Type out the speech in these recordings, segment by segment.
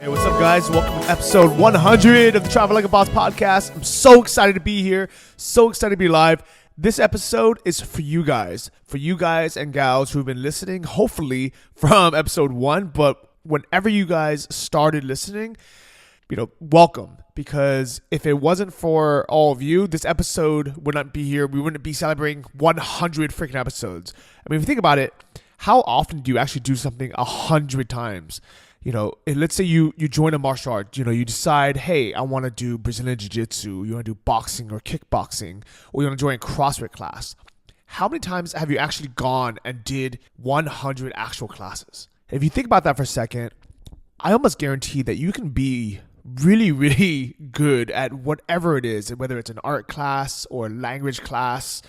Hey, what's up, guys? Welcome to episode 100 of the Travel Like a Boss podcast. I'm so excited to be here, so excited to be live. This episode is for you guys and gals who've been listening, hopefully from episode 1, but whenever you guys started listening, welcome. Because if it wasn't for all of you, this episode would not be here. We wouldn't be celebrating 100 freaking episodes. I mean, if you think about it, how often do you actually do something 100 times? Let's say you join a martial art, you decide, hey, I want to do Brazilian Jiu-Jitsu, you want to do boxing or kickboxing, or you want to join a CrossFit class. How many times have you actually gone and did 100 actual classes? If you think about that for a second, I almost guarantee that you can be really, really good at whatever it is, whether it's an art class or a language class.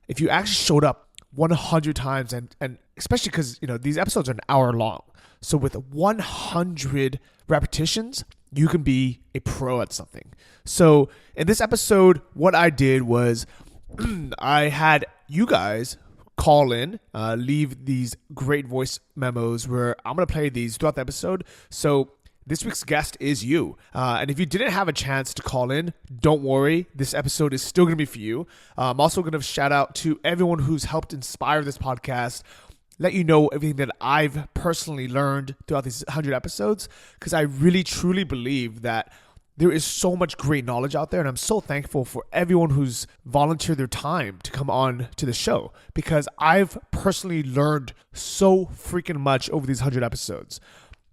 If you actually showed up 100 times, and especially because, these episodes are an hour long. So with 100 repetitions, you can be a pro at something. So in this episode, what I did was I had you guys call in, leave these great voice memos where I'm going to play these throughout the episode. So this week's guest is you. And if you didn't have a chance to call in, don't worry. This episode is still going to be for you. I'm also going to shout out to everyone who's helped inspire this podcast, let you know everything that I've personally learned throughout these 100 episodes, because I really, truly believe that there is so much great knowledge out there, and I'm so thankful for everyone who's volunteered their time to come on to the show, because I've personally learned so freaking much over these 100 episodes.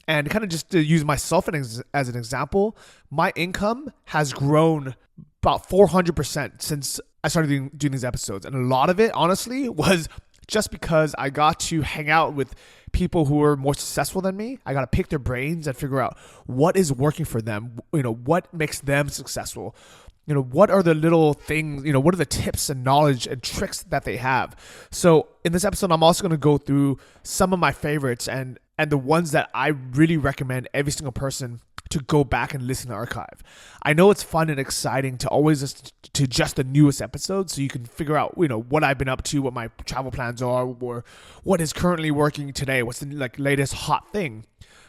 And kind of just to use myself as an example, my income has grown about 400% since I started doing these episodes. And a lot of it, honestly, was just because I got to hang out with people who are more successful than me. I got to pick their brains and figure out what is working for them, what makes them successful. What are the little things, what are the tips and knowledge and tricks that they have? So in this episode, I'm also going to go through some of my favorites and the ones that I really recommend every single person to go back and listen to archive. I know it's fun and exciting to always listen to just the newest episodes, so you can figure out, what I've been up to, what my travel plans are, or what is currently working today, what's the latest hot thing.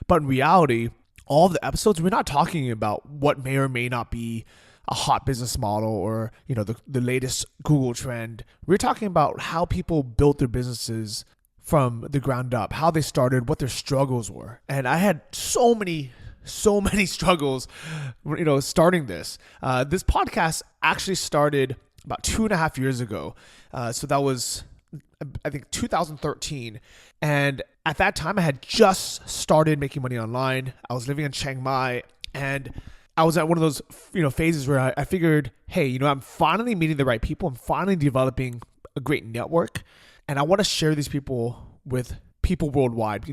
But in reality, all of the episodes, we're not talking about what may or may not be a hot business model or, the latest Google trend. We're talking about how people built their businesses from the ground up, how they started, what their struggles were. And I had so many struggles, starting this. This podcast actually started about 2.5 years ago. So that was, I think, 2013. And at that time, I had just started making money online. I was living in Chiang Mai, and I was at one of those, phases where I figured, hey, I'm finally meeting the right people. I'm finally developing a great network, and I want to share these people with people worldwide,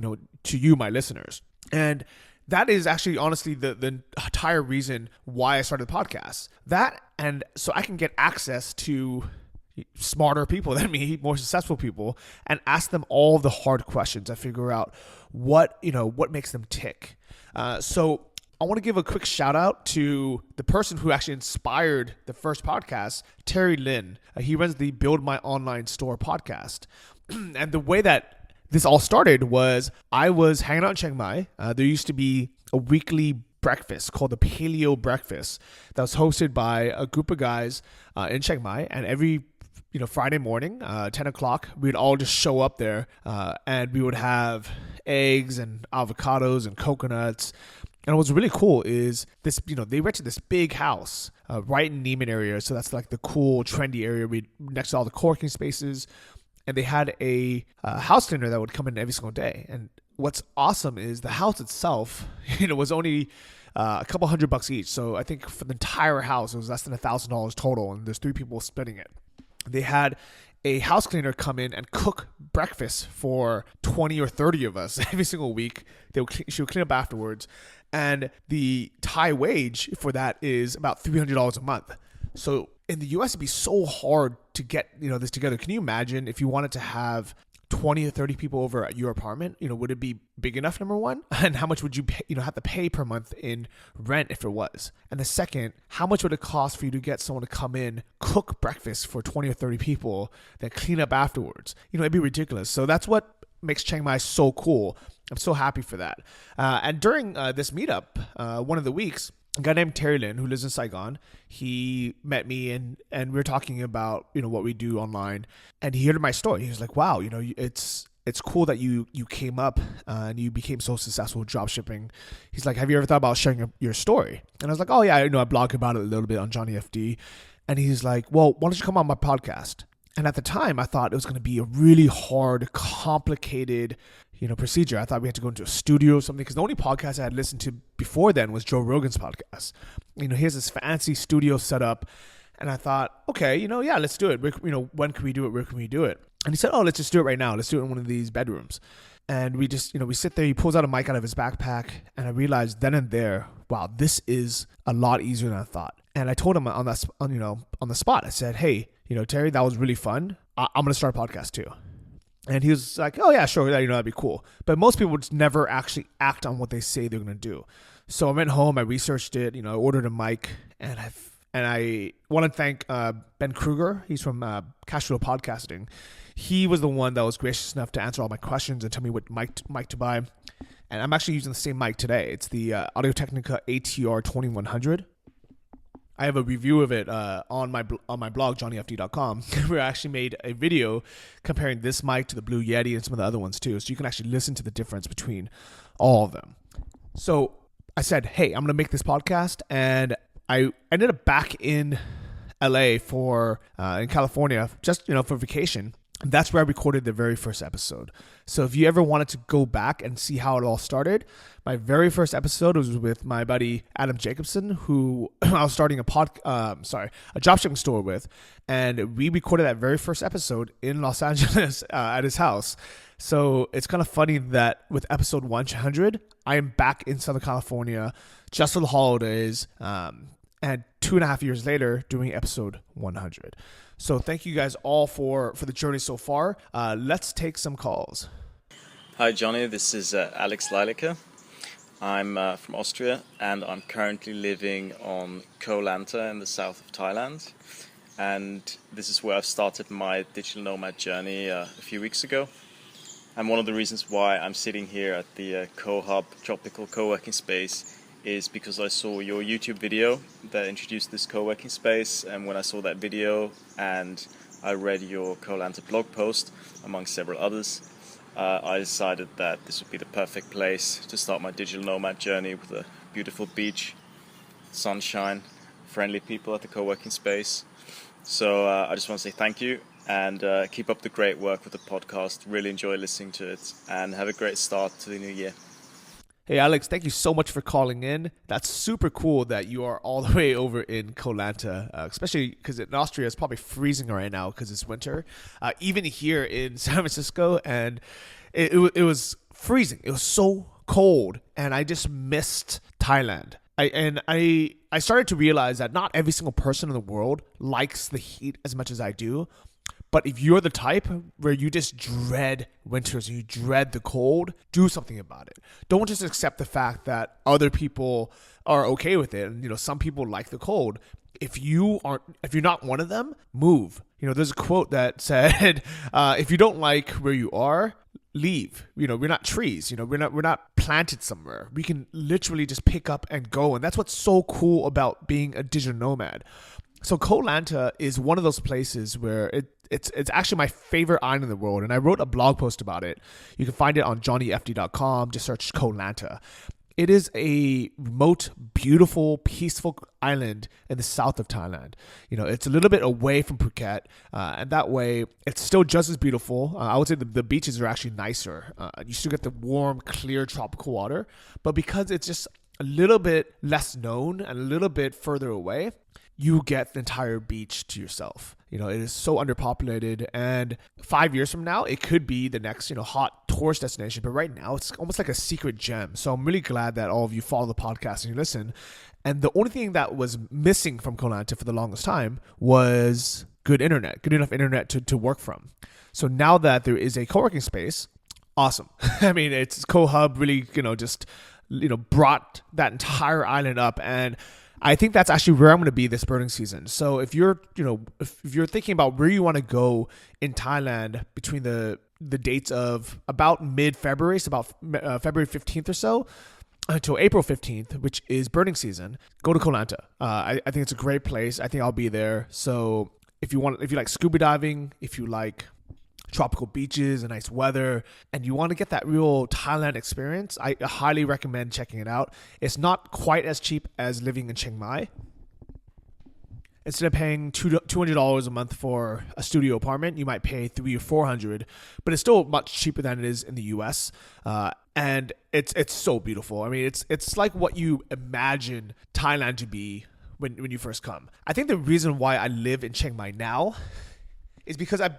to you, my listeners. And that is actually, honestly, the entire reason why I started the podcast. That, and so I can get access to smarter people than me, more successful people, and ask them all the hard questions. I figure out what makes them tick. So I want to give a quick shout out to the person who actually inspired the first podcast, Terry Lin. He runs the Build My Online Store podcast. And the way that this all started was I was hanging out in Chiang Mai. There used to be a weekly breakfast called the Paleo Breakfast that was hosted by a group of guys in Chiang Mai. And every Friday morning, 10 o'clock, we'd all just show up there and we would have eggs and avocados and coconuts. And what's really cool is this, they rented this big house right in Neiman area. So that's like the cool, trendy area next to all the co-working spaces. And they had a house cleaner that would come in every single day. And what's awesome is the house itself, was only a couple $100 each. So I think for the entire house, it was less than $1,000 total. And there's 3 people splitting it. They had a house cleaner come in and cook breakfast for 20 or 30 of us every single week. She would clean up afterwards. And the Thai wage for that is about $300 a month. So in the US, it'd be so hard to get, this together. Can you imagine if you wanted to have 20 or 30 people over at your apartment? Would it be big enough, number one? And how much would you pay, have to pay per month in rent if it was? And the second, how much would it cost for you to get someone to come in, cook breakfast for 20 or 30 people, then clean up afterwards? It'd be ridiculous. So that's what makes Chiang Mai so cool. I'm so happy for that. And during this meetup, one of the weeks, a guy named Terry Lin, who lives in Saigon, he met me and we were talking about, what we do online. And he heard my story. He was like, wow, it's cool that you came up and you became so successful with dropshipping. He's like, have you ever thought about sharing your story? And I was like, oh yeah, I blog about it a little bit on Johnny FD. And he's like, well, why don't you come on my podcast? And at the time, I thought it was going to be a really hard, complicated, procedure. I thought we had to go into a studio or something, because the only podcast I had listened to before then was Joe Rogan's podcast. He has this fancy studio set up. And I thought, okay, yeah, let's do it. When can we do it? Where can we do it? And he said, oh, let's just do it right now. Let's do it in one of these bedrooms. And we just, we sit there. He pulls out a mic out of his backpack. And I realized then and there, wow, this is a lot easier than I thought. And I told him on the spot, I said, hey, Terry, that was really fun. I'm going to start a podcast too. And he was like, oh yeah, sure. That'd be cool. But most people would never actually act on what they say they're going to do. So I went home, I researched it, I ordered a mic, and I want to thank Ben Kruger. He's from Cashflow Podcasting. He was the one that was gracious enough to answer all my questions and tell me what mic to buy. And I'm actually using the same mic today. It's the Audio-Technica ATR 2100. I have a review of it on my blog, johnnyfd.com. We actually made a video comparing this mic to the Blue Yeti and some of the other ones too. So you can actually listen to the difference between all of them. So I said, hey, I'm going to make this podcast. And I ended up back in LA in California, just, for vacation. And that's where I recorded the very first episode. So if you ever wanted to go back and see how it all started, my very first episode was with my buddy Adam Jacobson, who I was starting a dropshipping store with. And we recorded that very first episode in Los Angeles at his house. So it's kind of funny that with episode 100, I am back in Southern California just for the holidays. And 2.5 years later, doing episode 100. So thank you guys all for the journey so far. Let's take some calls. Hi Johnny, this is Alex Lilicke. I'm from Austria, and I'm currently living on Koh Lanta in the south of Thailand. And this is where I've started my digital nomad journey a few weeks ago. And one of the reasons why I'm sitting here at the Koh Hub Tropical Co-working Space is because I saw your YouTube video that introduced this co-working space, and when I saw that video and I read your Koh Lanta blog post, among several others, I decided that this would be the perfect place to start my digital nomad journey, with a beautiful beach, sunshine, friendly people at the co-working space. So I just want to say thank you, and keep up the great work with the podcast. Really enjoy listening to it, and have a great start to the new year. Hey Alex, thank you so much for calling in. That's super cool that you are all the way over in Koh Lanta, especially because in Austria it's probably freezing right now because it's winter. Even here in San Francisco, and it was freezing. It was so cold, and I just missed Thailand. I started to realize that not every single person in the world likes the heat as much as I do. But if you're the type where you just dread winters, you dread the cold, do something about it. Don't just accept the fact that other people are okay with it. And, some people like the cold. If you're not one of them, move. There's a quote that said, if you don't like where you are, leave. We're not trees. We're not planted somewhere. We can literally just pick up and go. And that's what's so cool about being a digital nomad. So Koh Lanta is one of those places where it's actually my favorite island in the world, and I wrote a blog post about it. You can find it on johnnyfd.com. Just search Koh Lanta. It is a remote, beautiful, peaceful island in the south of Thailand. It's a little bit away from Phuket, and that way it's still just as beautiful. I would say the beaches are actually nicer. You still get the warm, clear tropical water, but because it's just a little bit less known and a little bit further away, you get the entire beach to yourself. It is so underpopulated, and 5 years from now, it could be the next, hot tourist destination. But right now, it's almost like a secret gem. So I'm really glad that all of you follow the podcast and you listen. And the only thing that was missing from Koh Lanta for the longest time was good enough internet to work from. So now that there is a co-working space, awesome. I mean, it's Koh Hub really, brought that entire island up, and I think that's actually where I'm going to be this birding season. So if you're thinking about where you want to go in Thailand between the the dates of about mid-February, so about February 15th or so, until April 15th, which is birding season, go to Koh Lanta. I think it's a great place. I think I'll be there. So if you like scuba diving, if you like tropical beaches and nice weather, and you want to get that real Thailand experience, I highly recommend checking it out. It's not quite as cheap as living in Chiang Mai. Instead of paying $200 a month for a studio apartment, you might pay $300 or $400, but it's still much cheaper than it is in the US. And it's so beautiful. I mean, it's like what you imagine Thailand to be when you first come. I think the reason why I live in Chiang Mai now is because I've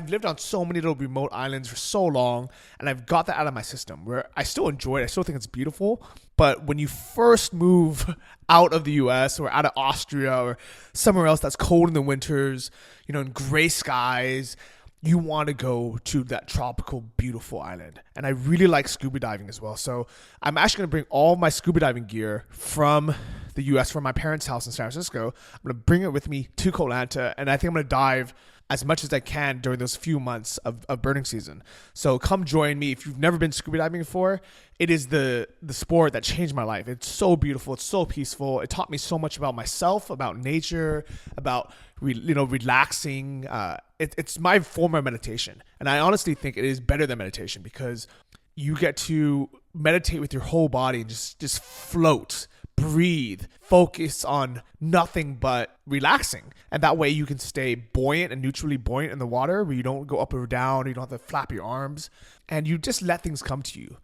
lived on so many little remote islands for so long, and I've got that out of my system where I still enjoy it. I still think it's beautiful. But when you first move out of the US or out of Austria or somewhere else that's cold in the winters, in gray skies, you want to go to that tropical, beautiful island. And I really like scuba diving as well. So I'm actually going to bring all my scuba diving gear from the US, from my parents' house in San Francisco. I'm going to bring it with me to Koh Lanta, and I think I'm going to dive as much as I can during those few months of birding season. So come join me. If you've never been scuba diving before, it is the sport that changed my life. It's so beautiful. It's so peaceful. It taught me so much about myself, about nature, about relaxing. It's my form of meditation. And I honestly think it is better than meditation because you get to meditate with your whole body and just float, breathe, focus on nothing but relaxing. And that way you can stay buoyant and neutrally buoyant in the water where you don't go up or down, you don't have to flap your arms, and you just let things come to you.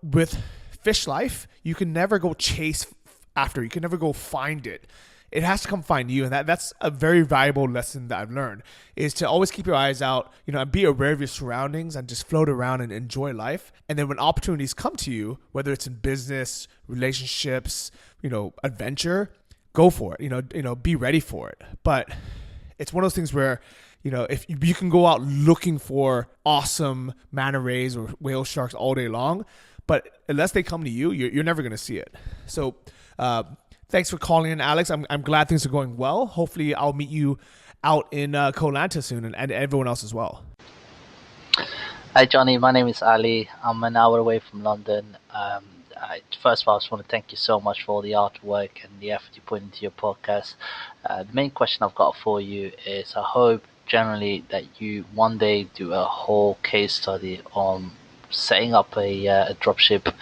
With fish life, you can never go chase after, you can never go find it. It has to come find you, and that's a very valuable lesson that I've learned, is to always keep your eyes out, and be aware of your surroundings and just float around and enjoy life. And then when opportunities come to you, whether it's in business, relationships, adventure, go for it. Be ready for it. But it's one of those things where, if you can go out looking for awesome manta rays or whale sharks all day long, but unless they come to you, you're never going to see it. So, thanks for calling in, Alex. I'm glad things are going well. Hopefully, I'll meet you out in Koh Lanta soon, and everyone else as well. Hi, Johnny. My name is Ali. I'm an hour away from London. First of all, I just want to thank you so much for all the artwork and the effort you put into your podcast. The main question I've got for you is, I hope generally that you one day do a whole case study on setting up a dropship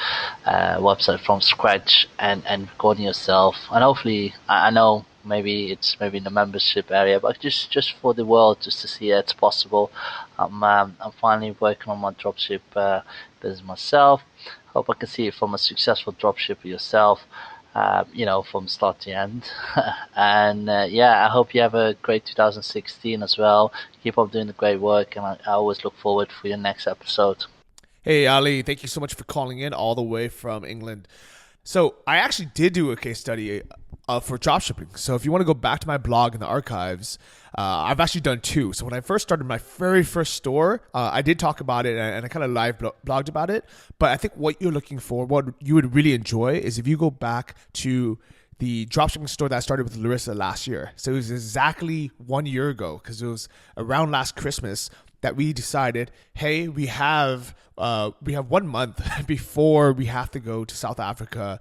website from scratch and recording yourself, and hopefully, I know maybe it's in the membership area, but just for the world, just to see it's possible. I'm finally working on my dropship business myself. Hope I can see it from a successful dropshipper yourself, from start to end. And I hope you have a great 2016 as well. Keep up doing the great work, and I always look forward for your next episode. Hey, Ali, thank you so much for calling in all the way from England. So I actually did do a case study for dropshipping. So if you want to go back to my blog in the archives, I've actually done two. So when I first started my very first store, I did talk about it and I kind of live blogged about it. But I think what you're looking for, what you would really enjoy, is if you go back to the dropshipping store that I started with Larissa last year. So it was exactly 1 year ago, because it was around last Christmas that we decided, hey, we have 1 month before we have to go to South Africa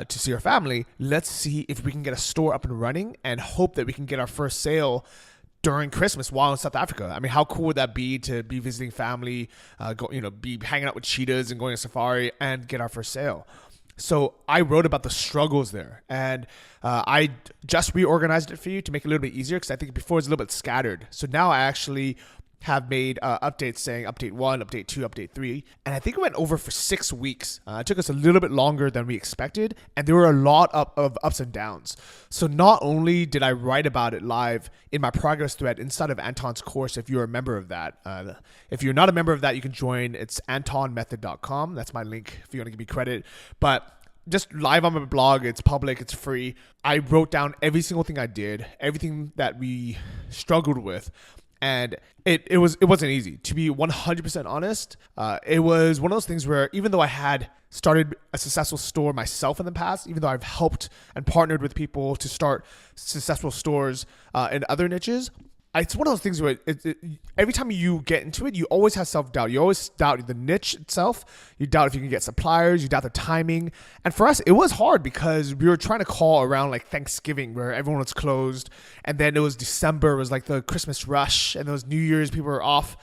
to see our family. Let's see if we can get a store up and running and hope that we can get our first sale during Christmas while in South Africa. I mean, how cool would that be to be visiting family, be hanging out with cheetahs and going on safari and get our first sale? So I wrote about the struggles there, and I just reorganized it for you to make it a little bit easier, because I think before it was a little bit scattered. So now I actually have made updates saying update 1, update 2, update 3. And I think it went over for 6 weeks. It took us a little bit longer than we expected. And there were a lot of ups and downs. So not only did I write about it live in my progress thread inside of Anton's course, if you're a member of that. If you're not a member of that, you can join. It's antonmethod.com. That's my link if you want to give me credit. But just live on my blog, it's public, it's free. I wrote down every single thing I did, everything that we struggled with. And it wasn't easy, to be 100% honest. It was one of those things where, even though I had started a successful store myself in the past, even though I've helped and partnered with people to start successful stores in other niches, it's one of those things where every time you get into it, you always have self-doubt. You always doubt the niche itself. You doubt if you can get suppliers. You doubt the timing. And for us, it was hard because we were trying to call around like Thanksgiving where everyone was closed. And then it was December. It was like the Christmas rush. And it was New Year's. People were off.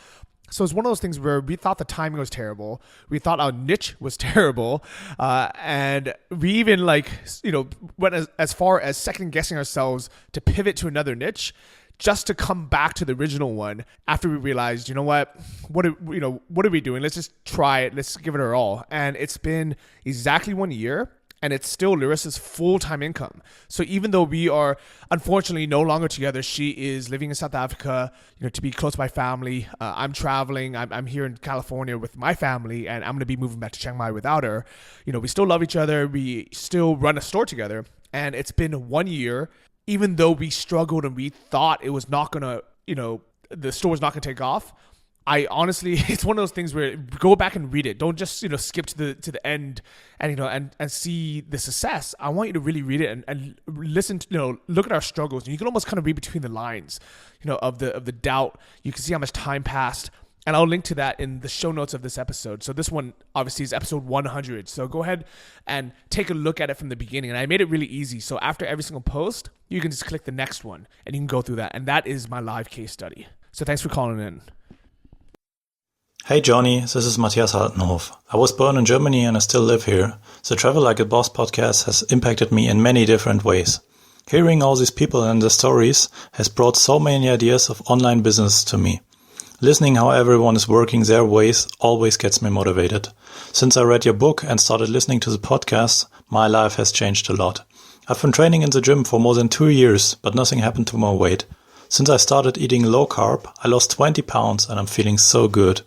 So it's one of those things where we thought the timing was terrible. We thought our niche was terrible. And we even went as far as second guessing ourselves to pivot to another niche just to come back to the original one after we realized, you know what are we doing? Let's just try it. Let's give it our all. And it's been exactly 1 year. And it's still Larissa's full-time income. So even though we are unfortunately no longer together, she is living in South Africa, to be close to my family. I'm traveling. I'm here in California with my family, and I'm going to be moving back to Chiang Mai without her. We still love each other. We still run a store together. And it's been 1 year, even though we struggled and we thought it was not going to, the store was not going to take off. I honestly, it's one of those things where go back and read it. Don't just skip to the end and and see the success. I want you to really read it and listen to look at our struggles. And you can almost kind of read between the lines, of the doubt. You can see how much time passed, and I'll link to that in the show notes of this episode. So this one obviously is episode 100. So go ahead and take a look at it from the beginning. And I made it really easy. So after every single post, you can just click the next one and you can go through that. And that is my live case study. So thanks for calling in. Hey Johnny, this is Matthias Haltenhof. I was born in Germany and I still live here. The Travel Like a Boss podcast has impacted me in many different ways. Hearing all these people and their stories has brought so many ideas of online business to me. Listening how everyone is working their ways always gets me motivated. Since I read your book and started listening to the podcast, my life has changed a lot. I've been training in the gym for more than 2 years, but nothing happened to my weight. Since I started eating low carb, I lost 20 pounds and I'm feeling so good.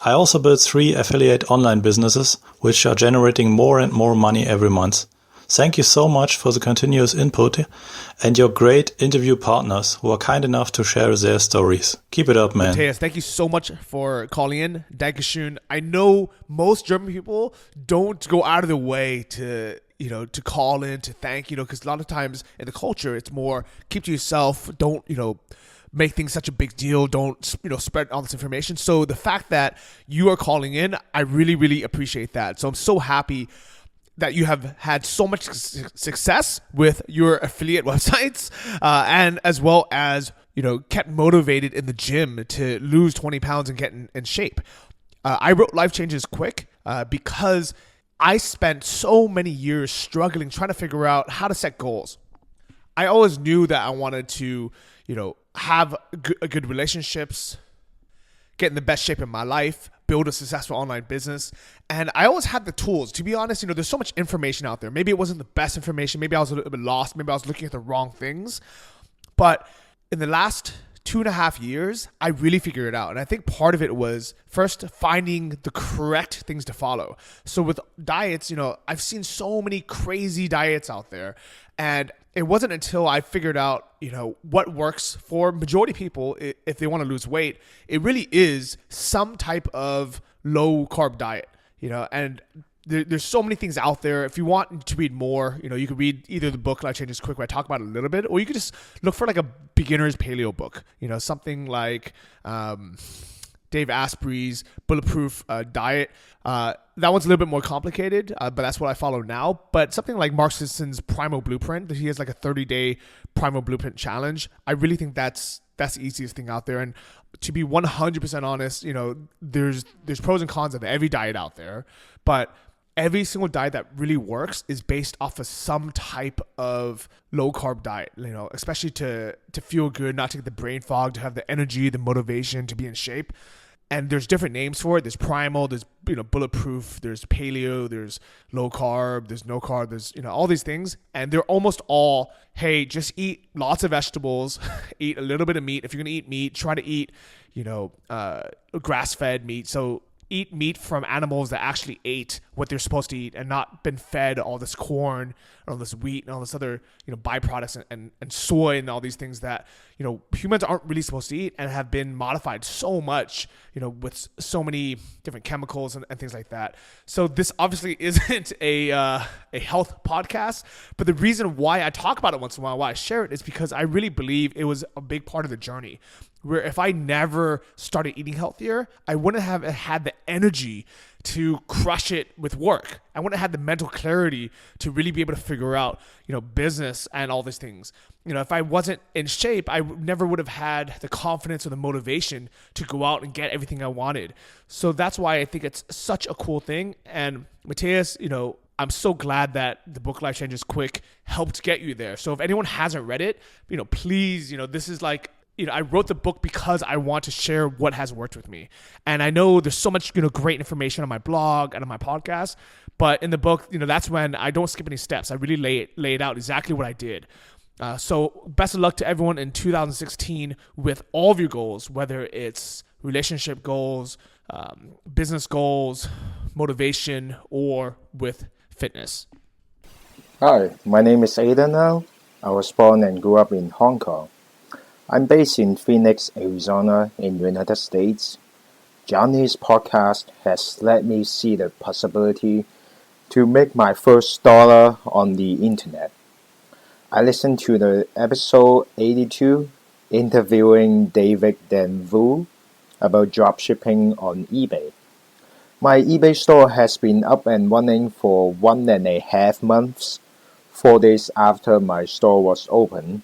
I also built 3 affiliate online businesses, which are generating more and more money every month. Thank you so much for the continuous input and your great interview partners who are kind enough to share their stories. Keep it up, man. Matthias, thank you so much for calling in. Dankeschön. I know most German people don't go out of their way to call in, to thank, because a lot of times in the culture, it's more keep to yourself. Don't, make things such a big deal. Don't, spread all this information. So the fact that you are calling in, I really, really appreciate that. So I'm so happy that you have had so much success with your affiliate websites, and as well as, kept motivated in the gym to lose 20 pounds and get in shape. I wrote Life Changes Quick because I spent so many years struggling, trying to figure out how to set goals. I always knew that I wanted to, have good relationships, get in the best shape in my life, build a successful online business. And I always had the tools. To be honest, there's so much information out there. Maybe it wasn't the best information. Maybe I was a little bit lost. Maybe I was looking at the wrong things. But in the last 2.5 years, I really figured it out. And I think part of it was first finding the correct things to follow. So with diets, I've seen so many crazy diets out there. And it wasn't until I figured out, what works for majority of people if they want to lose weight. It really is some type of low carb diet, and there's so many things out there. If you want to read more, you can read either the book Life Changes Quick where I talk about it a little bit, or you could just look for like a beginner's paleo book, something like Dave Asprey's Bulletproof Diet. That one's a little bit more complicated, but that's what I follow now. But something like Mark Sisson Primal Blueprint, that he has like a 30-day Primal Blueprint challenge. I really think that's the easiest thing out there. And to be 100% honest, there's pros and cons of every diet out there, but every single diet that really works is based off of some type of low carb diet, especially to feel good, not to get the brain fog, to have the energy, the motivation to be in shape. And there's different names for it. There's primal, there's, bulletproof, there's paleo, there's low carb, there's no carb, there's, all these things. And they're almost all, hey, just eat lots of vegetables, eat a little bit of meat. If you're going to eat meat, try to eat, grass-fed meat. So eat meat from animals that actually ate what they're supposed to eat and not been fed all this corn and all this wheat and all this other, byproducts and soy and all these things that, humans aren't really supposed to eat and have been modified so much, with so many different chemicals and things like that. So this obviously isn't a health podcast, but the reason why I talk about it once in a while, why I share it, is because I really believe it was a big part of the journey. Where if I never started eating healthier, I wouldn't have had the energy to crush it with work. I wouldn't have had the mental clarity to really be able to figure out, business and all these things. If I wasn't in shape, I never would have had the confidence or the motivation to go out and get everything I wanted. So that's why I think it's such a cool thing. And Matthias, I'm so glad that the book Life Changes Quick helped get you there. So if anyone hasn't read it, please, this is like, I wrote the book because I want to share what has worked with me. And I know there's so much, great information on my blog and on my podcast, but in the book, that's when I don't skip any steps. I really lay it out exactly what I did. So best of luck to everyone in 2016 with all of your goals, whether it's relationship goals, business goals, motivation, or with fitness. Hi, my name is Aidan now. I was born and grew up in Hong Kong. I'm based in Phoenix, Arizona in the United States. Johnny's podcast has let me see the possibility to make my first dollar on the internet. I listened to the episode 82 interviewing David Denvu about dropshipping on eBay. My eBay store has been up and running for 1.5 months. 4 days after my store was open,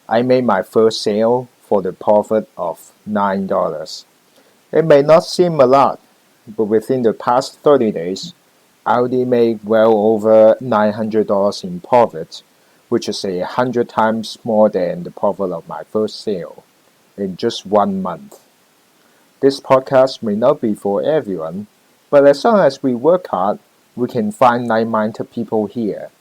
I made my first sale for the profit of $9. It may not seem a lot, but within the past 30 days, I already made well over $900 in profit, which is 100 times more than the profit of my first sale in just 1 month. This podcast may not be for everyone, but as long as we work hard, we can find like-minded people here.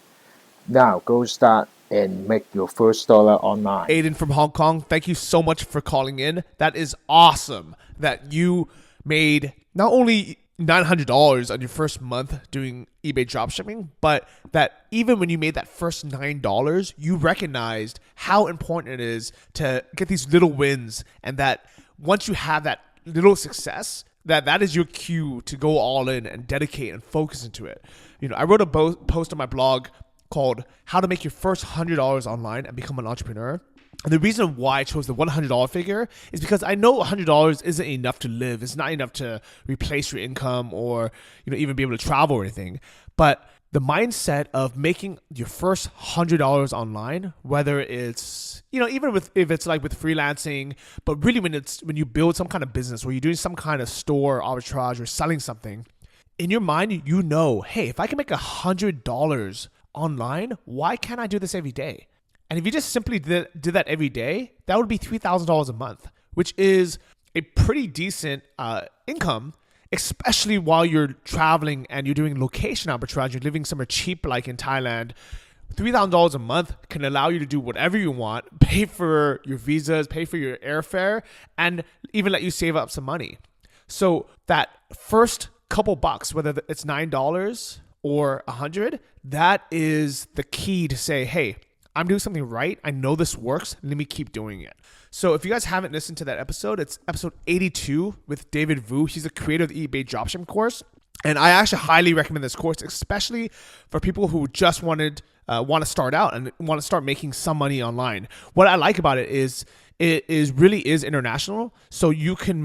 Now go start and make your first dollar online. Aidan from Hong Kong, thank you so much for calling in. That is awesome that you made not only $900 on your first month doing eBay dropshipping, but that even when you made that first $9, you recognized how important it is to get these little wins, and that once you have that little success, that is your cue to go all in and dedicate and focus into it. I wrote a post on my blog called How to Make Your First $100 Online and Become an Entrepreneur. And the reason why I chose the $100 figure is because I know $100 isn't enough to live. It's not enough to replace your income or even be able to travel or anything. But the mindset of making your first $100 online, whether it's even if it's like with freelancing, but really when you build some kind of business where you're doing some kind of store arbitrage or selling something, in your mind hey, if I can make $100 online, why can't I do this every day? And if you just simply did that every day, that would be $3,000 a month, which is a pretty decent income, especially while you're traveling and you're doing location arbitrage, you're living somewhere cheap like in Thailand. $3,000 a month can allow you to do whatever you want, pay for your visas, pay for your airfare, and even let you save up some money. So that first couple bucks, whether it's $9 or $100, that is the key to say, hey, I'm doing something right. I know this works. Let me keep doing it. So if you guys haven't listened to that episode, it's episode 82 with David Vu. He's the creator of the eBay dropshipping course. And I actually highly recommend this course, especially for people who just want to start out and want to start making some money online. What I like about it is really international. So you can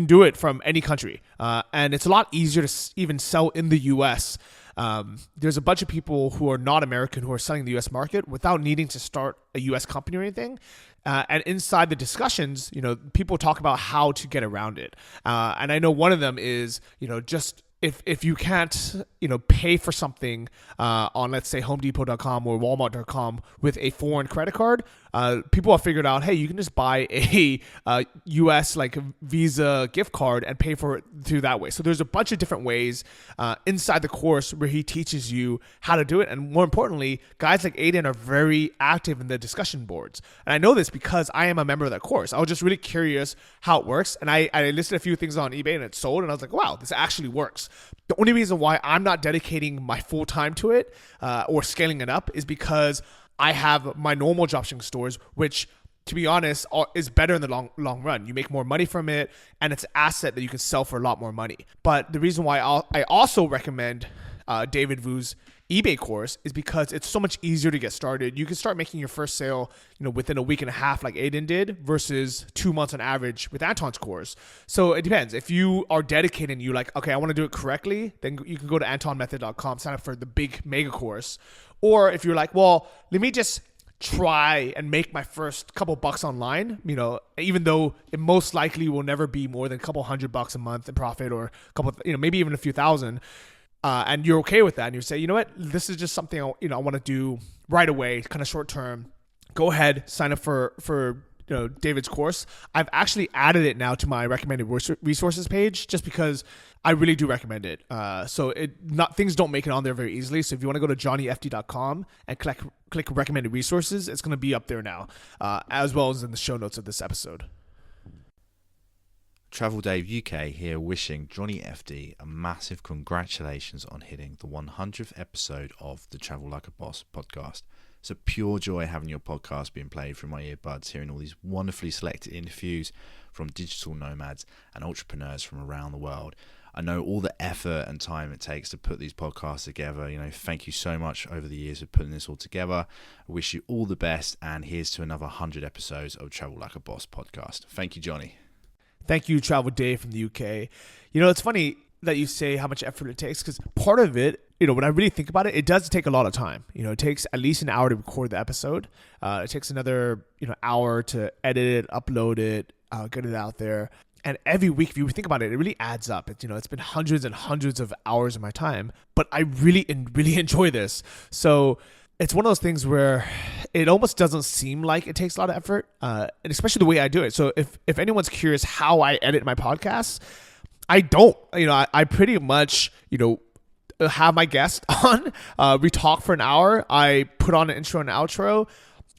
do it from any country. And it's a lot easier to even sell in the US. There's a bunch of people who are not American who are selling the US market without needing to start a US company or anything. And inside the discussions, people talk about how to get around it. And I know one of them is, just if you can't, pay for something on, let's say, HomeDepot.com or Walmart.com with a foreign credit card, people have figured out, hey, you can just buy a US like Visa gift card and pay for it through that way. So there's a bunch of different ways inside the course where he teaches you how to do it. And more importantly, guys like Aidan are very active in the discussion boards. And I know this because I am a member of that course. I was just really curious how it works. And I listed a few things on eBay and it sold. And I was like, wow, this actually works. The only reason why I'm not dedicating my full time to it or scaling it up is because I have my normal dropshipping stores, which, to be honest, is better in the long run. You make more money from it, and it's an asset that you can sell for a lot more money. But the reason why I also recommend David Vu's eBay course is because it's so much easier to get started. You can start making your first sale, within a week and a half, like Aidan did, versus 2 months on average with Anton's course. So it depends. If you are dedicated and you're like, okay, I want to do it correctly, then you can go to antonmethod.com, sign up for the big mega course. Or if you're like, well, let me just try and make my first couple bucks online, even though it most likely will never be more than a couple $100 a month in profit, or a couple, maybe even a few thousand. And you're okay with that. And you say, you know what, this is just something I want to do right away, kind of short term. Go ahead, sign up for David's course. I've actually added it now to my recommended resources page just because I really do recommend it. So things don't make it on there very easily. So if you want to go to johnnyfd.com and click recommended resources, it's going to be up there now, as well as in the show notes of this episode. Travel Dave UK here, wishing Johnny FD a massive congratulations on hitting the 100th episode of the Travel Like a Boss podcast. It's a pure joy having your podcast being played through my earbuds, hearing all these wonderfully selected interviews from digital nomads and entrepreneurs from around the world. I know all the effort and time it takes to put these podcasts together. Thank you so much over the years of putting this all together. I wish you all the best, and here's to another 100 episodes of Travel Like a Boss podcast. Thank you, Johnny. Thank you, Travel Dave from the UK. It's funny that you say how much effort it takes, because part of it, when I really think about it, it does take a lot of time. It takes at least an hour to record the episode. It takes another, hour to edit it, upload it, get it out there. And every week, if you think about it, it really adds up. It's been hundreds and hundreds of hours of my time, but I really enjoy this. So it's one of those things where it almost doesn't seem like it takes a lot of effort, and especially the way I do it. So if anyone's curious how I edit my podcasts, I don't. I pretty much, have my guest on. We talk for an hour. I put on an intro and outro.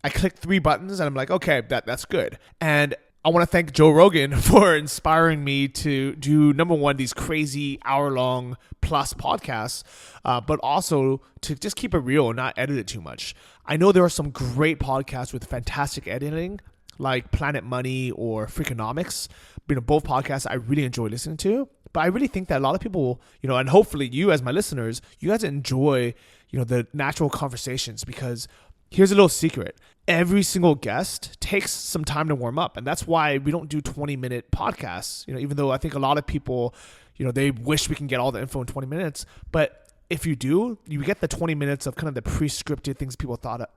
I click 3 buttons, and I'm like, okay, that's good. And I want to thank Joe Rogan for inspiring me to do, number one, these crazy hour-long plus podcasts, but also to just keep it real and not edit it too much. I know there are some great podcasts with fantastic editing, like Planet Money or Freakonomics. Both podcasts I really enjoy listening to. But I really think that a lot of people, and hopefully you as my listeners, you guys enjoy, the natural conversations, because here's a little secret. Every single guest takes some time to warm up. And that's why we don't do 20-minute podcasts, even though I think a lot of people, they wish we can get all the info in 20 minutes. But if you do, you get the 20 minutes of kind of the pre-scripted things people thought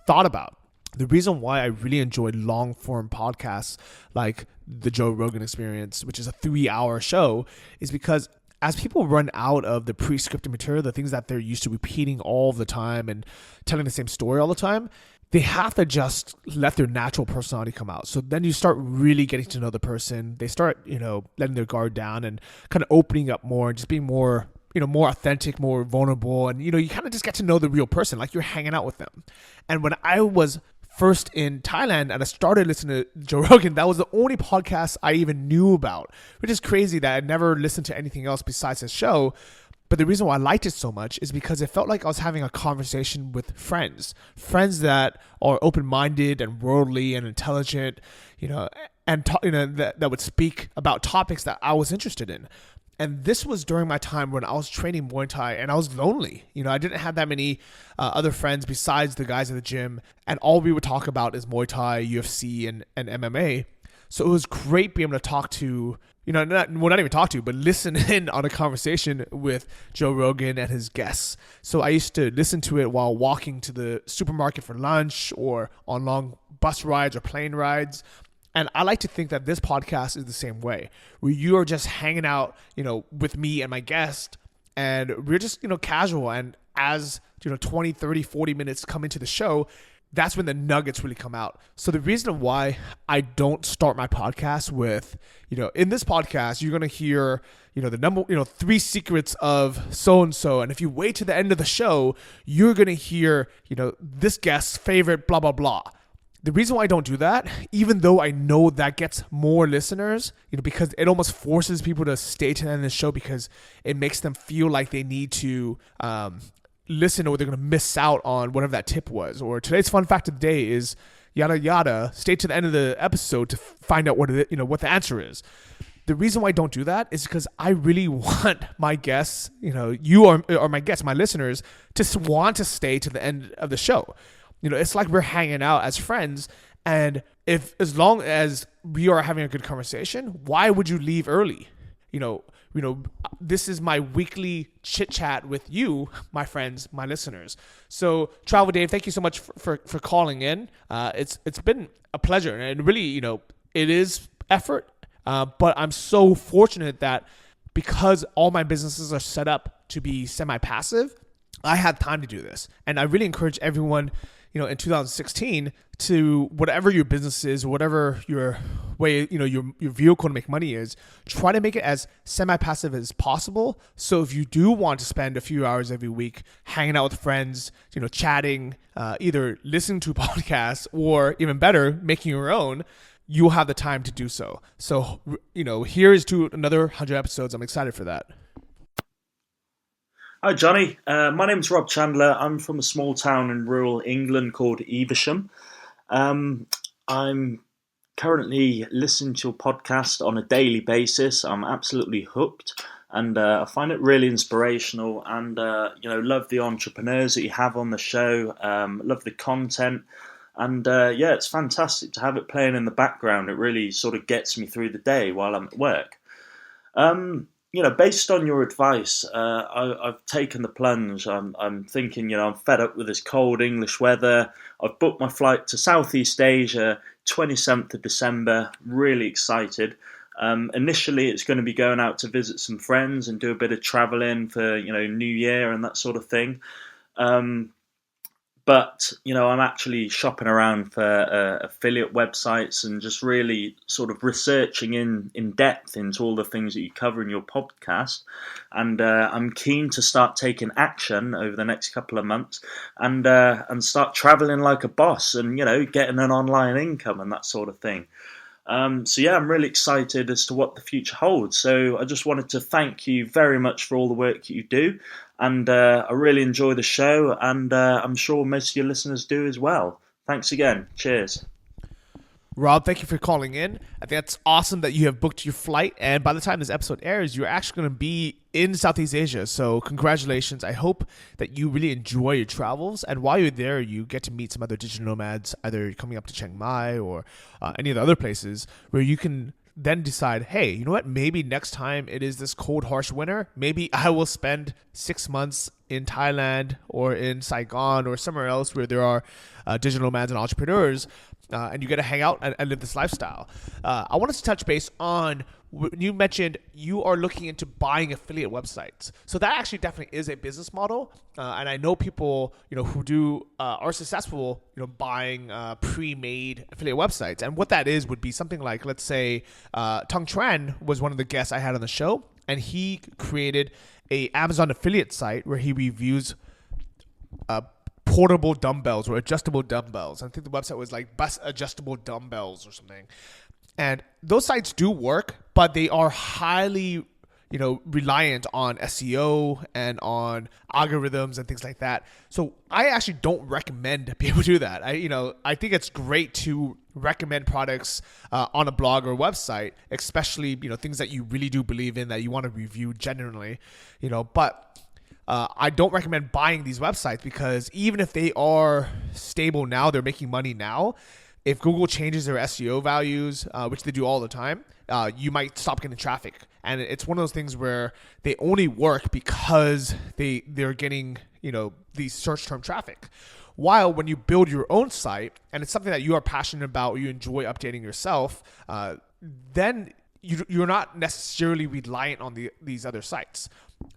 about. The reason why I really enjoy long-form podcasts like the Joe Rogan Experience, which is a 3-hour show, is because as people run out of the pre-scripted material, the things that they're used to repeating all the time and telling the same story all the time, they have to just let their natural personality come out. So then you start really getting to know the person. They start, letting their guard down and kind of opening up more and just being more, more authentic, more vulnerable. And, you kind of just get to know the real person, like you're hanging out with them. And when I was first in Thailand and I started listening to Joe Rogan, that was the only podcast I even knew about, which is crazy that I never listened to anything else besides his show. But the reason why I liked it so much is because it felt like I was having a conversation with friends that are open-minded and worldly and intelligent, that would speak about topics that I was interested in. And this was during my time when I was training Muay Thai and I was lonely. I didn't have that many other friends besides the guys at the gym. And all we would talk about is Muay Thai, UFC, and MMA. So it was great being able to talk to, not even talk to, but listen in on a conversation with Joe Rogan and his guests. So I used to listen to it while walking to the supermarket for lunch or on long bus rides or plane rides. And I like to think that this podcast is the same way, where you are just hanging out, with me and my guest, and we're just, casual. And as 20, 30, 40 minutes come into the show, that's when the nuggets really come out. So the reason why I don't start my podcast with, in this podcast, you're going to hear, the 3 secrets of so-and-so. And if you wait to the end of the show, you're going to hear, this guest's favorite, blah, blah, blah. The reason why I don't do that, even though I know that gets more listeners, because it almost forces people to stay to the end of the show because it makes them feel like they need to, listen or they're going to miss out on whatever that tip was. Or today's fun fact of the day is yada yada. Stay to the end of the episode to find out what the answer is. The reason why I don't do that is because I really want my guests, you are my guests, my listeners, to want to stay to the end of the show. It's like we're hanging out as friends, and as long as we are having a good conversation, why would you leave early? This is my weekly chit chat with you, my friends, my listeners. So, Travel Dave, thank you so much for calling in. It's been a pleasure, and really, it is effort, but I'm so fortunate that because all my businesses are set up to be semi-passive, I have time to do this, and I really encourage everyone, in 2016 to whatever your business is, or whatever your way, your vehicle to make money is, try to make it as semi-passive as possible. So if you do want to spend a few hours every week hanging out with friends, chatting, either listening to podcasts or even better, making your own, you'll have the time to do so. So, here's to another 100 episodes. I'm excited for that. Hi Johnny, my name's Rob Chandler. I'm from a small town in rural England called Evesham. I'm currently listening to your podcast on a daily basis. I'm absolutely hooked, and I find it really inspirational, and love the entrepreneurs that you have on the show, love the content, and it's fantastic to have it playing in the background. It really sort of gets me through the day while I'm at work. Based on your advice, I've taken the plunge. I'm thinking, I'm fed up with this cold English weather. I've booked my flight to Southeast Asia, 27th of December. Really excited. Initially, it's going to be going out to visit some friends and do a bit of traveling for, New Year and that sort of thing. But, I'm actually shopping around for affiliate websites and just really sort of researching in depth into all the things that you cover in your podcast. And I'm keen to start taking action over the next couple of months and start traveling like a boss and, getting an online income and that sort of thing. I'm really excited as to what the future holds. So I just wanted to thank you very much for all the work you do. And I really enjoy the show, and I'm sure most of your listeners do as well. Thanks again. Cheers. Rob, thank you for calling in. I think that's awesome that you have booked your flight, and by the time this episode airs, you're actually going to be in Southeast Asia. So congratulations. I hope that you really enjoy your travels, and while you're there, you get to meet some other digital nomads, either coming up to Chiang Mai or any of the other places where you can then decide, hey, you know what? Maybe next time it is this cold, harsh winter, maybe I will spend 6 months in Thailand or in Saigon or somewhere else where there are digital nomads and entrepreneurs, and you get to hang out and live this lifestyle. I wanted to touch base on, you mentioned you are looking into buying affiliate websites. So that actually definitely is a business model. And I know people, who are successful, buying pre-made affiliate websites. And what that is would be something like, let's say, Tung Tran was one of the guests I had on the show, and he created a Amazon affiliate site where he reviews portable dumbbells or adjustable dumbbells. I think the website was like Best Adjustable Dumbbells or something. And those sites do work, but they are highly, reliant on SEO and on algorithms and things like that. So I actually don't recommend people do that. I think it's great to recommend products on a blog or website, especially, things that you really do believe in that you want to review genuinely, but I don't recommend buying these websites because even if they are stable now, they're making money now. If Google changes their SEO values, which they do all the time, you might stop getting traffic. And it's one of those things where they only work because they're getting, these search term traffic. While when you build your own site and it's something that you are passionate about, or you enjoy updating yourself, then you're not necessarily reliant on these other sites.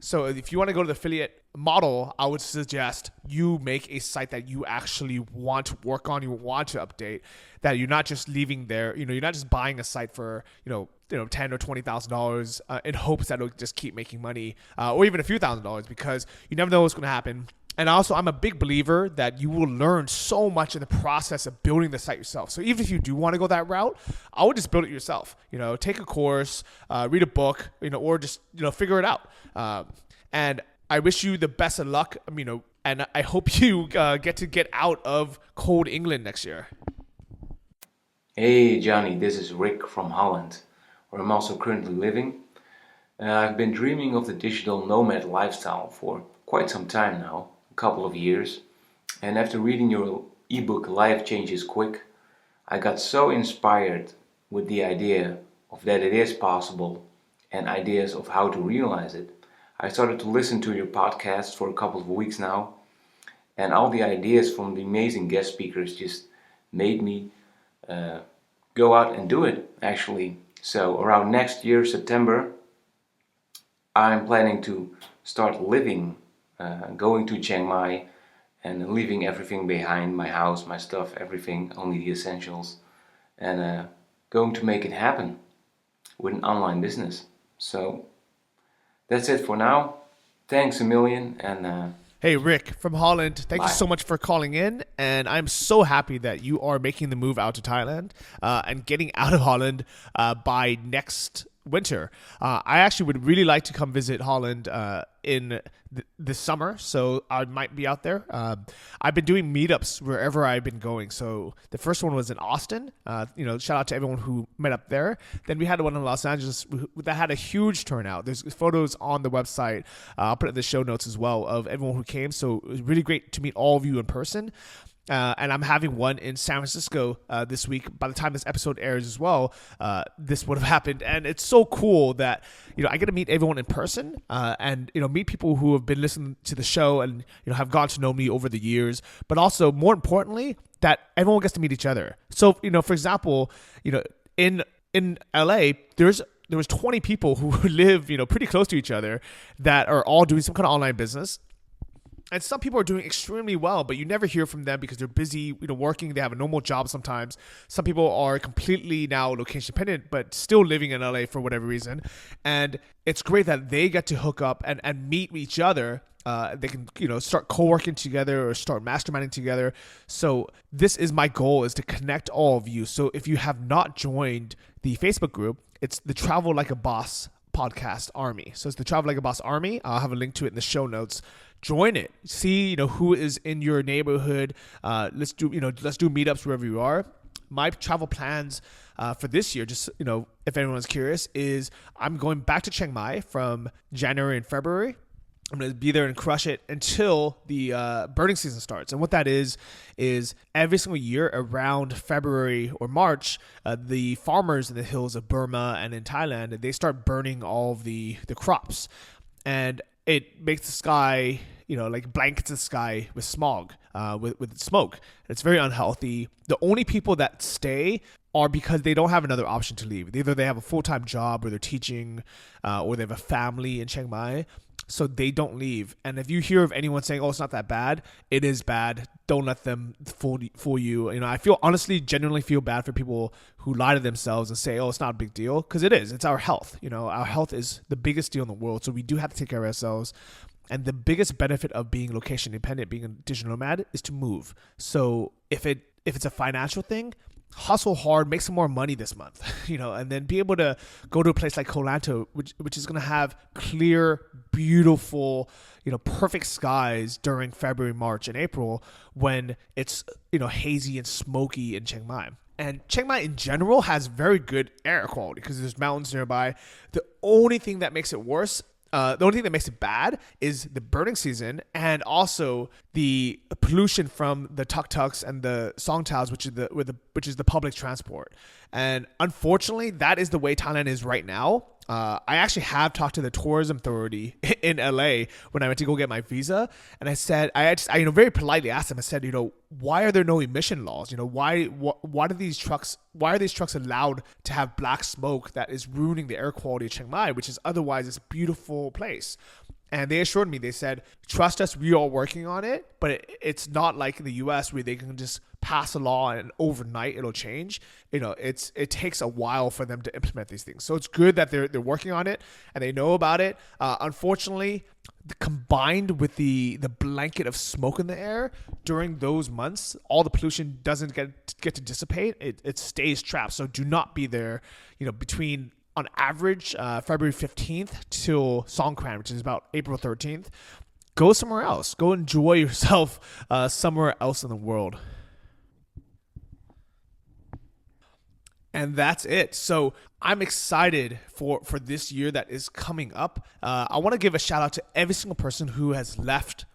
So if you want to go to the affiliate model, I would suggest you make a site that you actually want to work on, you want to update, that you're not just leaving there, you're not just buying a site for, $10,000 or $20,000 in hopes that it'll just keep making money, or even a few $1,000s, because you never know what's going to happen. And also, I'm a big believer that you will learn so much in the process of building the site yourself. So even if you do want to go that route, I would just build it yourself. Take a course, read a book, or just, figure it out. And I wish you the best of luck, and I hope you get out of cold England next year. Hey Johnny, this is Rick from Holland, where I'm also currently living. I've been dreaming of the digital nomad lifestyle for quite some time now. Couple of years, and after reading your ebook Life Changes Quick, I got so inspired with the idea of that it is possible and ideas of how to realize it. I started to listen to your podcast for a couple of weeks now, and all the ideas from the amazing guest speakers just made me go out and do it, actually. So around next year, September, I'm planning to start living going to Chiang Mai and leaving everything behind, my house, my stuff, everything, only the essentials, and going to make it happen with an online business. So that's it for now. Thanks a million, and hey Rick from Holland, thank you so much for calling in, and I'm so happy that you are making the move out to Thailand and getting out of Holland by next winter. I actually would really like to come visit Holland in this summer, so I might be out there. I've been doing meetups wherever I've been going. So the first one was in Austin. Shout out to everyone who met up there. Then we had one in Los Angeles that had a huge turnout. There's photos on the website. I'll put it in the show notes as well of everyone who came. So it was really great to meet all of you in person. And I'm having one in San Francisco this week. By the time this episode airs as well, this would have happened. And it's so cool that, I get to meet everyone in person and, meet people who have been listening to the show and, have gotten to know me over the years. But also, more importantly, that everyone gets to meet each other. So, for example, in LA, there was 20 people who live, pretty close to each other that are all doing some kind of online business. And some people are doing extremely well, but you never hear from them because they're busy, working. They have a normal job sometimes. Some people are completely now location dependent, but still living in LA for whatever reason. And it's great that they get to hook up and meet each other. They can, start co-working together or start masterminding together. So this is my goal, is to connect all of you. So if you have not joined the Facebook group, it's the Travel Like a Boss podcast army. So it's the Travel Like a Boss army. I'll have a link to it in the show notes. Join it. See, who is in your neighborhood. Let's do meetups wherever you are. My travel plans for this year, just, if anyone's curious, is I'm going back to Chiang Mai from January and February. I'm going to be there and crush it until the birding season starts. And what that is every single year around February or March, the farmers in the hills of Burma and in Thailand, they start burning all of the crops. And it makes the sky, like blankets the sky with smog, with smoke. It's very unhealthy. The only people that stay are because they don't have another option to leave. Either they have a full-time job or they're teaching, or they have a family in Chiang Mai. So they don't leave. And if you hear of anyone saying, oh, it's not that bad, it is bad. Don't let them fool you. I genuinely feel bad for people who lie to themselves and say, oh, it's not a big deal. Because it is. It's our health. Our health is the biggest deal in the world. So we do have to take care of ourselves. And the biggest benefit of being location independent, being a digital nomad, is to move. So if it's a financial thing, hustle hard, make some more money this month, and then be able to go to a place like Koh Lanta, which is going to have clear, beautiful, perfect skies during February, March, and April when it's, hazy and smoky in Chiang Mai. And Chiang Mai in general has very good air quality because there's mountains nearby. The only thing that makes it worse, the only thing that makes it bad is the burning season and also the pollution from the tuk-tuks and the songtaos, which is the public transport. And unfortunately, that is the way Thailand is right now. I actually have talked to the tourism authority in LA when I went to go get my visa, and I very politely asked them. I said, why are there no emission laws? Why are these trucks allowed to have black smoke that is ruining the air quality of Chiang Mai, which is otherwise this beautiful place? And they assured me, they said, trust us, we are working on it, but it's not like in the US where they can just pass a law and overnight it'll change. It takes a while for them to implement these things. So it's good that they're working on it and they know about it. Unfortunately, combined with the blanket of smoke in the air during those months, all the pollution doesn't get to dissipate. It stays trapped. So do not be there, between on average, February 15th till Songkran, which is about April 13th. Go somewhere else. Go enjoy yourself somewhere else in the world. And that's it. So I'm excited for this year that is coming up. I want to give a shout out to every single person who has left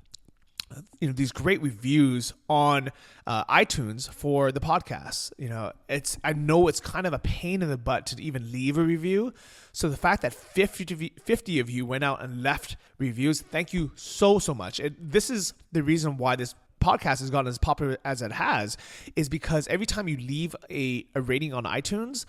these great reviews on iTunes for the podcast. I know it's kind of a pain in the butt to even leave a review. So the fact that 50 of you went out and left reviews, thank you so much. This is the reason why this podcast has gotten as popular as it has, is because every time you leave a rating on iTunes,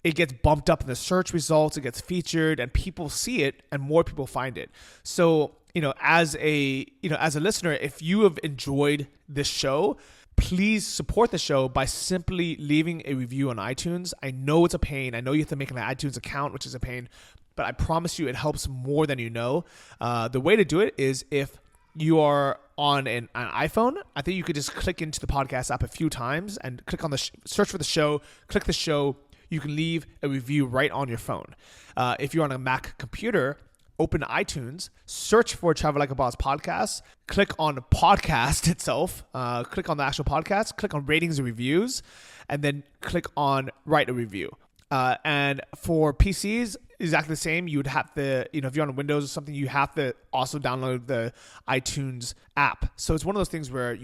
it gets bumped up in the search results, it gets featured, and people see it and more people find it. So as a listener, if you have enjoyed this show, please support the show by simply leaving a review on iTunes. I know it's a pain. I know you have to make an iTunes account, which is a pain, but I promise you it helps more than you know. The way to do it is, if you are on an iPhone, I think you could just click into the podcast app a few times and click on the search for the show, click the show. You can leave a review right on your phone. If you're on a Mac computer, open iTunes, search for Travel Like a Boss podcast, click on the podcast itself, click on the actual podcast, click on ratings and reviews, and then click on write a review. And for PCs, exactly the same. You would have to, if you're on Windows or something, you have to also download the iTunes app. So it's one of those things where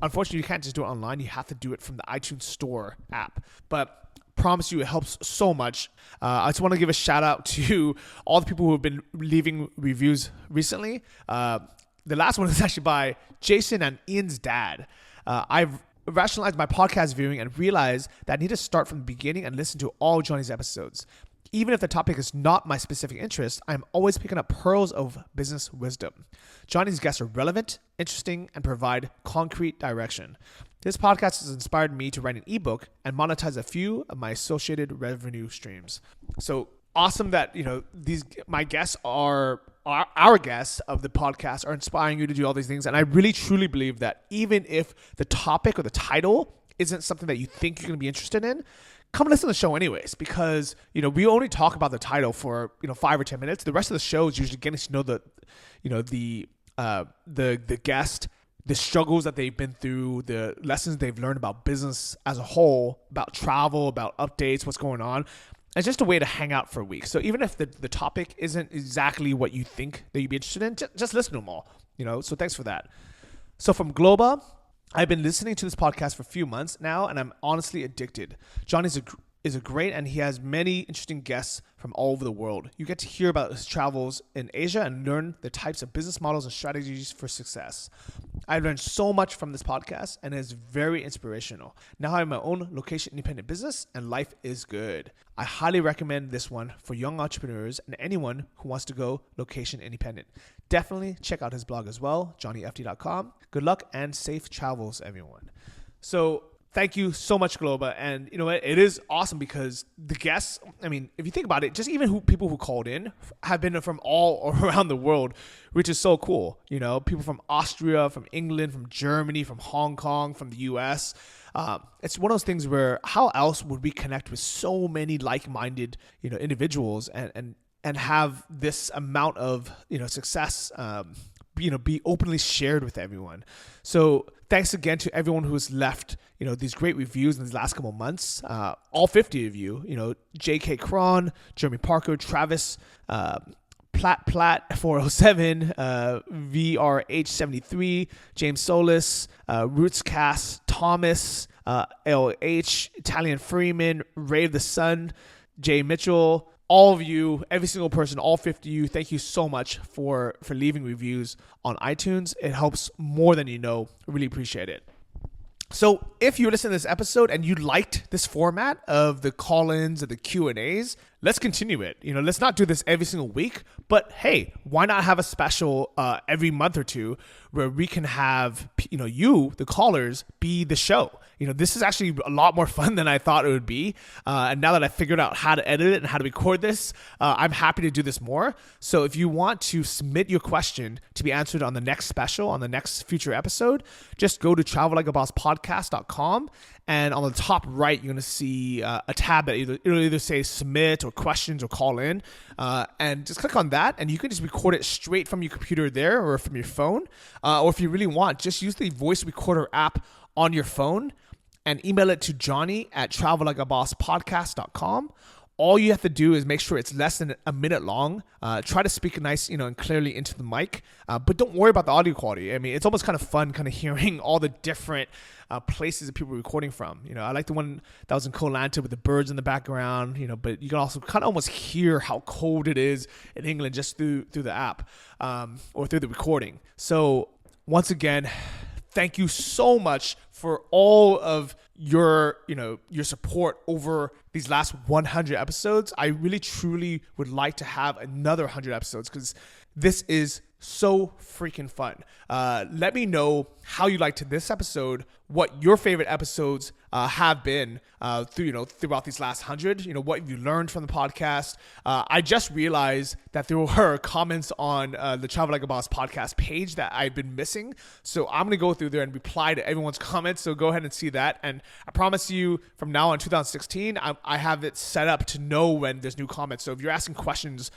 unfortunately, you can't just do it online. You have to do it from the iTunes Store app. But promise you, it helps so much. I just want to give a shout out to all the people who have been leaving reviews recently. The last one is actually by Jason and Ian's dad. I've rationalized my podcast viewing and realized that I need to start from the beginning and listen to all Johnny's episodes. Even if the topic is not my specific interest, I'm always picking up pearls of business wisdom. Johnny's guests are relevant, interesting, and provide concrete direction. This podcast has inspired me to write an ebook and monetize a few of my associated revenue streams. So awesome that my guests are our guests of the podcast are inspiring you to do all these things. And I really truly believe that even if the topic or the title isn't something that you think you're going to be interested in, come listen to the show anyways, because we only talk about the title for 5 or 10 minutes. The rest of the show is usually getting to know the guest, the struggles that they've been through, the lessons they've learned about business as a whole, about travel, about updates, what's going on. It's just a way to hang out for a week. So even if the topic isn't exactly what you think that you'd be interested in, just listen to them all. So thanks for that. So from Globa, I've been listening to this podcast for a few months now, and I'm honestly addicted. John is a great, and he has many interesting guests from all over the world. You get to hear about his travels in Asia and learn the types of business models and strategies for success. I've learned so much from this podcast, and it is very inspirational. Now I have my own location-independent business, and life is good. I highly recommend this one for young entrepreneurs and anyone who wants to go location-independent. Definitely check out his blog as well, johnnyft.com. Good luck and safe travels, everyone. So thank you so much, Globa. And it is awesome because the guests, if you think about it, just even people who called in have been from all around the world, which is so cool. People from Austria, from England, from Germany, from Hong Kong, from the US. It's one of those things where how else would we connect with so many like-minded, individuals and have this amount of, success, be openly shared with everyone. So thanks again to everyone who's left, these great reviews in these last couple of months. All 50 of you, J.K. Cron, Jeremy Parker, Travis, Platt 407, VRH73, James Solis, Rootscast, Thomas, LH, Italian Freeman, Ray of the Sun, Jay Mitchell, all of you, every single person, all 50 of you, thank you so much for leaving reviews on iTunes. It helps more than you know. I really appreciate it. So if you listen to this episode and you liked this format of the call-ins and the Q&As, let's continue it. Let's not do this every single week, but hey, why not have a special every month or two where we can have, you, the callers, be the show. This is actually a lot more fun than I thought it would be. And now that I figured out how to edit it and how to record this, I'm happy to do this more. So if you want to submit your question to be answered on the next special, on the next future episode, just go to travellikeabosspodcast.com. And on the top right, you're going to see a tab that it'll either say submit or questions or call in. And just click on that, and you can just record it straight from your computer there or from your phone. Or if you really want, just use the voice recorder app on your phone and email it to johnny@travellikeabosspodcast.com. All you have to do is make sure it's less than a minute long. Try to speak nice, and clearly into the mic. But don't worry about the audio quality. I mean, it's almost kind of fun kind of hearing all the different places that people are recording from. I like the one that was in Koh Lanta with the birds in the background, but you can also kind of almost hear how cold it is in England just through the app or through the recording. So once again, thank you so much for all of your support over these last 100 episodes. I really, truly would like to have another 100 episodes because this is so freaking fun. Let me know how you liked this episode, what your favorite episodes have been throughout these last 100. What you learned from the podcast. I just realized that there were comments on the Travel Like a Boss podcast page that I've been missing. So I'm going to go through there and reply to everyone's comments. So go ahead and see that. And I promise you from now on 2016, I have it set up to know when there's new comments. So if you're asking questions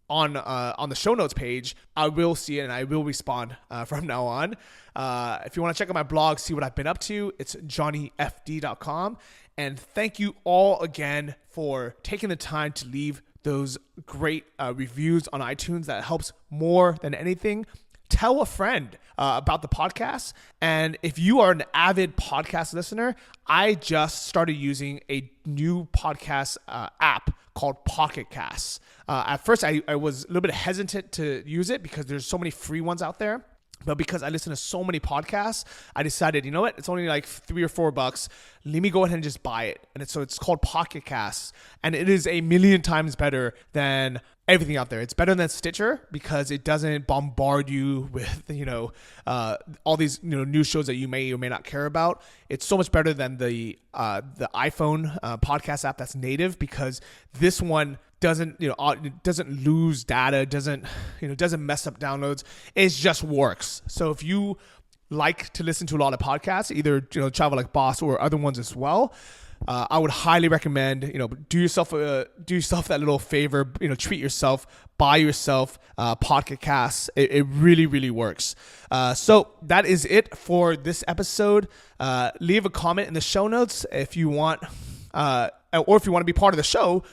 on the show notes page, I will see it and I will respond from now on. If you want to check out my blog, see what I've been up to, it's johnnyfd.com. And thank you all again for taking the time to leave those great reviews on iTunes. That helps more than anything. Tell a friend about the podcast. And if you are an avid podcast listener, I just started using a new podcast app called Pocket Casts. At first, I was a little bit hesitant to use it because there's so many free ones out there. But because I listen to so many podcasts, I decided, you know what? It's only like $3 or $4. Let me go ahead and just buy it. And it's called Pocket Casts. And it is 1,000,000 times better than everything out there. It's better than Stitcher because it doesn't bombard you with, all these, new shows that you may or may not care about. It's so much better than the iPhone podcast app that's native because this one doesn't lose data, doesn't mess up downloads. It just works. So if you like to listen to a lot of podcasts, either Travel Like Boss or other ones as well, I would highly recommend do yourself that little favor, treat yourself, buy yourself Pocket Casts. It really, really works. So that is it for this episode. Leave a comment in the show notes if you want, or if you want to be part of the show.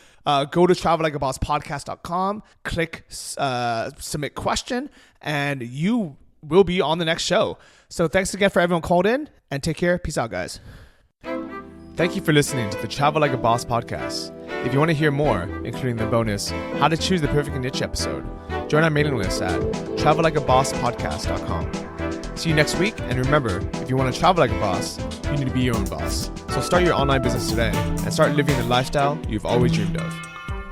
Go to travellikeabosspodcast.com, click submit question, and you will be on the next show. So thanks again for everyone called in, and take care. Peace out, guys. Thank you for listening to the Travel Like a Boss podcast. If you want to hear more, including the bonus How to Choose the Perfect Niche episode, join our mailing list at travellikeabosspodcast.com. See you next week, and remember, if you want to travel like a boss, you need to be your own boss. So start your online business today and start living the lifestyle you've always dreamed of.